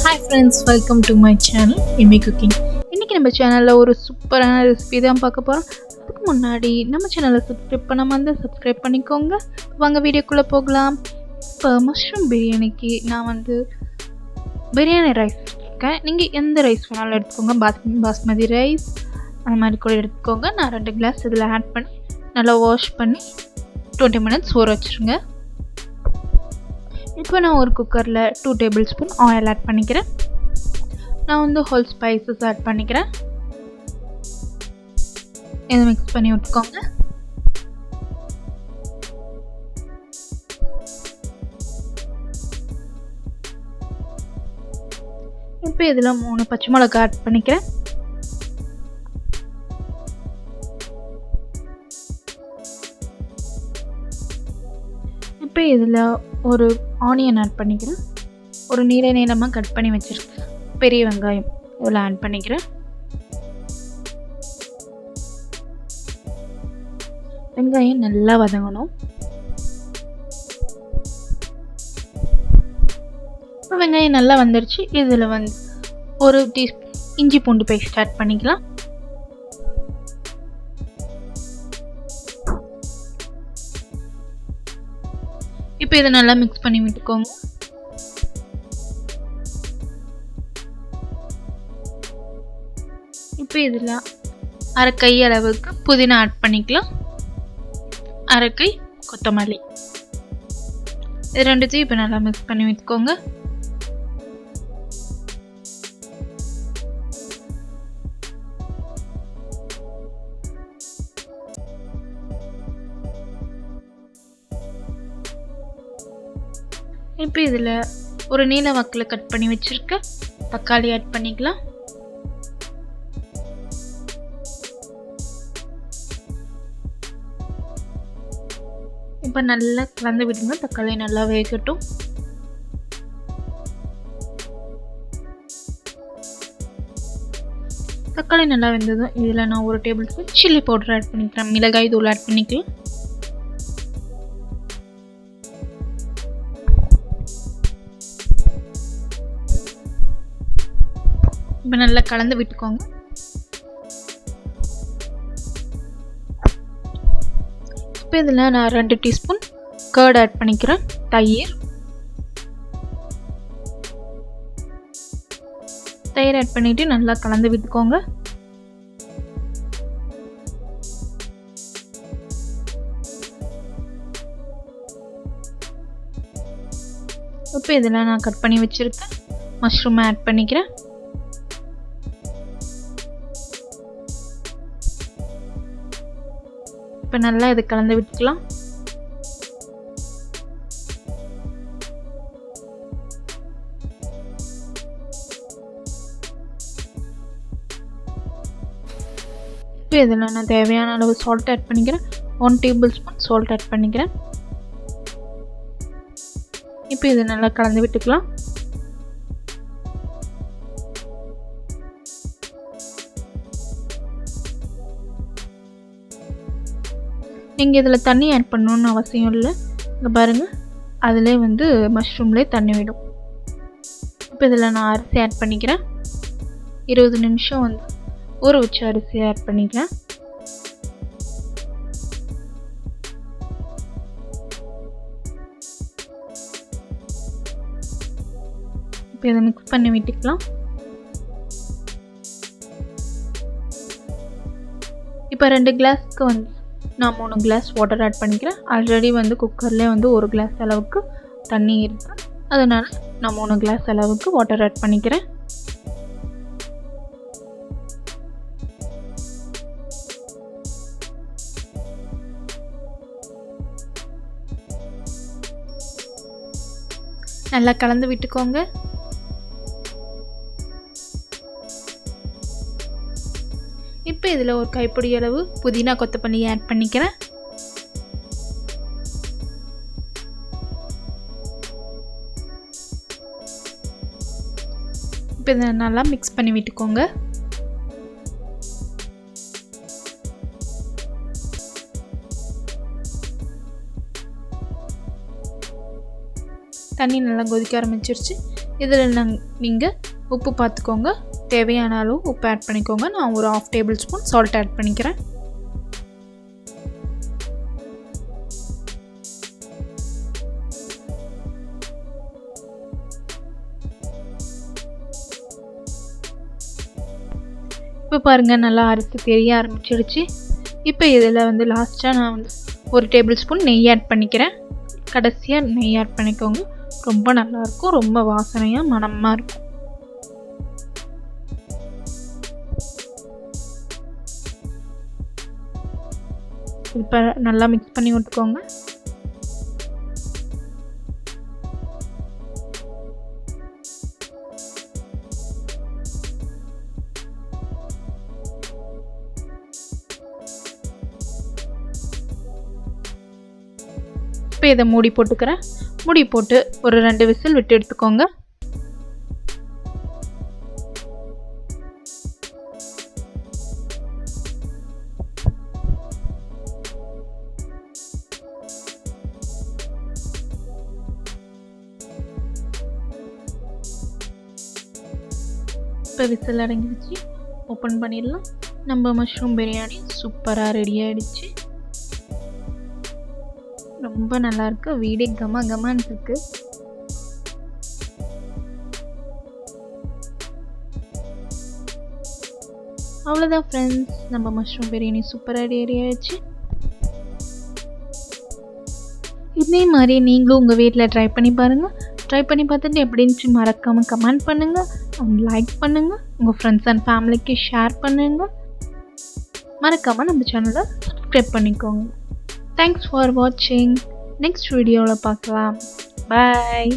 Hi friends, welcome to my channel Amy Cooking. இன்னைக்கு நம்ம சேனல்ல ஒரு சூப்பரான ரெசிபி தான் பார்க்க போறோம். அதுக்கு முன்னாடி நம்ம சேனலை சப்ஸ்கிரைப் பண்ணாம இருந்தா சப்ஸ்கிரைப் பண்ணிக்கோங்க. வாங்க வீடியோக்குள்ள போகலாம். இப்போ மஷ்ரூம் பிரியாணிக்கு நான் பிரியாணி ரைஸ் எடுத்துருக்கேன். நீங்கள் எந்த ரைஸ் வேணாலும் எடுத்துக்கோங்க. பாஸ்மதி ரைஸ் அந்த மாதிரி கூட எடுத்துக்கோங்க. நான் 2 கிளாஸ் இதில் ஆட் பண்ணி நல்லா வாஷ் பண்ணி 20 மினிட்ஸ் ஊற வச்சுருங்க. இப்போ நான் ஒரு குக்கரில் 2 டேபிள் ஸ்பூன் ஆயில் ஆட் பண்ணிக்கிறேன். நான் ஹோல் ஸ்பைசஸ் ஆட் பண்ணிக்கிறேன். இதை மிக்ஸ் பண்ணி விட்டுக்கோங்க. இப்போ இதில் 3 பச்சை மிளகாய் ஆட் பண்ணிக்கிறேன். இப்போ இதில் ஒரு ஆனியன் ஆட் பண்ணிக்கிறேன். ஒரு நீளமாக கட் பண்ணி வச்சுருக்கேன் பெரிய வெங்காயம் இதில் ஆட் பண்ணிக்கிறேன். வெங்காயம் நல்லா வதங்கணும். இப்போ வெங்காயம் நல்லா வந்துருச்சு. இதில் ஒரு டீஸ்பூன் இஞ்சி பூண்டு பேஸ்ட் ஆட் பண்ணிக்கலாம். இப்போ இதை நல்லா மிக்ஸ் பண்ணி விட்டுக்கோங்க. இப்போ இதில் அரை கை அளவுக்கு புதினா ஆட் பண்ணிக்கலாம். அரை கை கொத்தமல்லி. இது ரெண்டுத்தையும் இப்போ நல்லா மிக்ஸ் பண்ணி விட்டுக்கோங்க. இப்போ இதில் ஒரு நீல வாக்கில் கட் பண்ணி வச்சுருக்க தக்காளி ஆட் பண்ணிக்கலாம். இப்போ நல்லா கலந்து விடுங்க. தக்காளி நல்லா வேகட்டும். தக்காளி நல்லா வெந்ததும் இதில் நான் ஒரு table spoon chilli powder add பண்ணிக்கிறேன். மிளகாய் தூள் ஆட் பண்ணிக்கலாம். இப்போ நல்லா கலந்து விட்டுக்கோங்க. இப்போ இதில் நான் 2 டீஸ்பூன் கர்ட் ஆட் பண்ணிக்கிறேன். தயிர் ஆட் பண்ணிட்டு நல்லா கலந்து விட்டுக்கோங்க. இப்போ இதில் நான் கட் பண்ணி வச்சிருக்கேன் மஷ்ரூம் ஆட் பண்ணிக்கிறேன். இப்போ நல்லா இதை கலந்து விட்டுக்கலாம். இப்போ இதில் நான் தேவையான அளவு சால்ட் ஆட் பண்ணிக்கிறேன். 1 டேபிள் ஸ்பூன் சால்ட் ஆட் பண்ணிக்கிறேன். இப்போ இதை நல்லா கலந்து விட்டுக்கலாம். நீங்கள் இதில் தண்ணி ஆட் பண்ணணுன்னு அவசியம் இல்லை. இங்கே பாருங்கள், அதிலே மஷ்ரூம்லேயே தண்ணி விடும். இப்போ இதில் நான் அரிசி ஆட் பண்ணிக்கிறேன். 20 நிமிஷம் ஊற வச்ச அரிசி ஆட் பண்ணிக்கிறேன். இப்போ இதை மிக்ஸ் பண்ணி விட்டுக்கலாம். இப்போ 2 கிளாஸ்க்கு நான் 3 கிளாஸ் வாட்டர் ஆட் பண்ணிக்கிறேன். ஆல்ரெடி குக்கர்லேயே 1 கிளாஸ் அளவுக்கு தண்ணி இருக்குது. அதனால் நான் 3 கிளாஸ் அளவுக்கு வாட்டர் ஆட் பண்ணிக்கிறேன். நல்லா கலந்து விட்டுக்கோங்க. இப்போ இதில் ஒரு கைப்பிடி அளவு புதினா கொத்தமல்லி ஆட் பண்ணிக்கிறேன். இப்போ இதை நல்லா மிக்ஸ் பண்ணி விட்டுக்கோங்க. தண்ணி நல்லா கொதிக்க ஆரம்பிச்சிருச்சு. இதில் நீங்கள் உப்பு பார்த்துக்கோங்க, தேவையான அளவு உப்பு ஆட் பண்ணிக்கோங்க. நான் ஒரு 1/2 டேபிள் ஸ்பூன் சால்ட் ஆட் பண்ணிக்கிறேன். இப்போ பாருங்கள், நல்லா அரிசி தெரிய ஆரம்பிச்சிடுச்சு. இப்போ இதில் லாஸ்ட்டாக நான் ஒரு டேபிள் ஸ்பூன் நெய் ஆட் பண்ணிக்கிறேன். கடைசியாக நெய் ஆட் பண்ணிக்கோங்க. ரொம்ப நல்லாயிருக்கும், ரொம்ப வாசனையாக மணமாக இருக்கும். இப்போ நல்லா மிக்ஸ் பண்ணி விட்டுக்கோங்க. இப்போ இதை மூடி போட்டுக்கிறேன். மூடி போட்டு ஒரு 2 விசில் விட்டு எடுத்துக்கோங்க. இப்போ விசில் அடங்கிடுச்சு, ஓப்பன் பண்ணிடலாம். நம்ம மஷ்ரூம் பிரியாணி சூப்பராக ரெடி ஆகிடுச்சு. ரொம்ப நல்லாயிருக்கு, வீடே கமன்னு இருக்கு. அவ்வளோதான் ஃப்ரெண்ட்ஸ், நம்ம மஷ்ரூம் பிரியாணி சூப்பராக ரெடி ஆகிடுச்சு. இதே மாதிரி நீங்களும் உங்கள் வீட்டில் ட்ரை பண்ணி பாருங்கள். ட்ரை பண்ணி பார்த்துட்டு எப்படி இருந்துச்சு மறக்காமல் கமெண்ட் பண்ணுங்கள், லைக் பண்ணுங்கள், உங்கள் ஃப்ரெண்ட்ஸ் அண்ட் ஃபேமிலிக்கு ஷேர் பண்ணுங்கள். மறக்காமல் நம்ம சேனலை சப்ஸ்கிரைப் பண்ணிக்கோங்க. தேங்க்ஸ் ஃபார் வாட்சிங். நெக்ஸ்ட் வீடியோவில் பார்க்கலாம். பாய்.